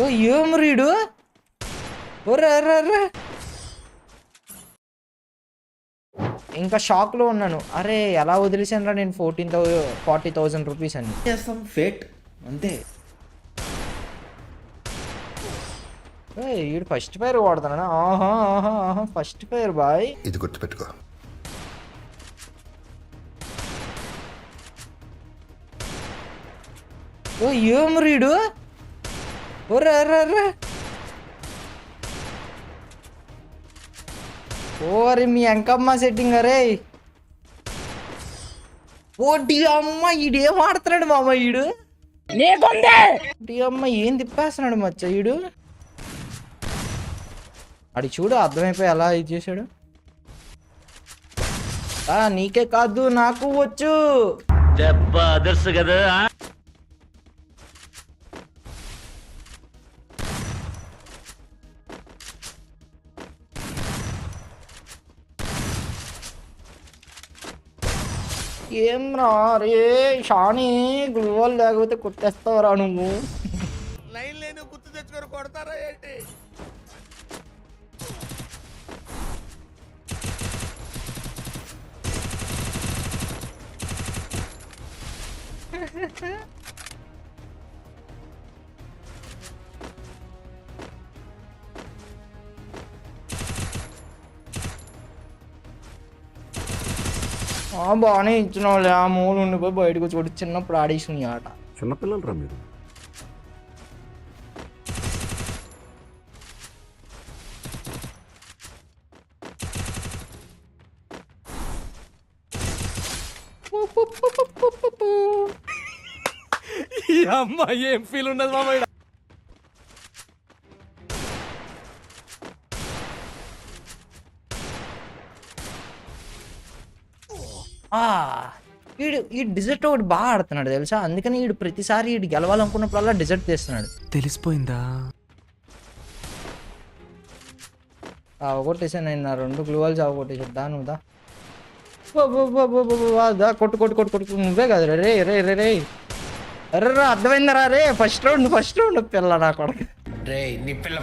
ఓ ఏం రీడు ఒర్రే ఇంకా షాక్ లో ఉన్నాను. అరే ఎలా వదిలేసాను నేను 40,000 రూపీస్ అని. చేస్తాం ఫేట్ అంతే. ఈడు ఫస్ట్ ఫైర్ వాడుతున్నాడు. ఆహా ఆహా ఆహా ఫస్ట్ ఫైర్ బాయ్. ఇది గుర్తుపెట్టుకో. ఓ ఏం రీడు ఒర్రే ఓరి మీ అంకమ్మ సెట్టింగ్. అరే ఓటి అమ్మ ఈడేం ఆడుతున్నాడు మామ. ఈడు అమ్మ ఏం తిప్పేస్తున్నాడు మచ్చ ఈడు. అడి చూడు అర్థమైపోయి ఎలా ఇది చేశాడు. నీకే కాదు నాకు వచ్చు. కదా ఏం రా రే షాని గ్లూవల్ లేకపోతే కొట్టేస్తావరా నువ్వు. లైన్ లేని గుర్తు తెచ్చుకొని కొడతారా ఏంటి? బాగానే ఇచ్చిన వాళ్ళే. ఆ మూలు ఉండిపోయి బయటకు చూడు చిన్నప్పుడు ఆడేసిన ఆట. చిన్నపిల్లలు రా మీరు. ఈ అమ్మాయి ఏం ఫీల్ ఉండదు మామయ్య. ఈ డిజర్ట్ ఒకటి బాగా ఆడుతున్నాడు తెలుసా. అందుకని వీడు ప్రతిసారి వీడు గెలవాలనుకున్నప్పుడల్లా డిజర్ట్ తెస్తున్నాడు. తెలిసిపోయిందా? అవగొట్టేసాను నేను నా 2 గ్లూవల్స్ అవగొట్టేసాడు. దా నువ్వు దా కొట్టు నువ్వే కదా రే రే రే రే అరే రా అర్థమైందరా రే. ఫస్ట్ రౌండ్ పిల్ల నా కొడుకు. రే నీ పిల్ల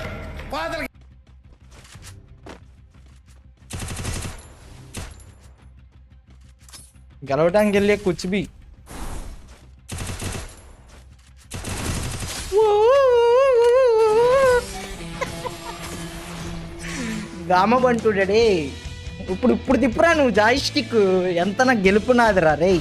గెలవటానికి వెళ్ళే కుచ్చిబి. గామ బంటుడే ఇప్పుడు తిప్పురా నువ్వు జాయ్ స్టిక్. ఎంత నాకు గెలుపు నాదిరా రే.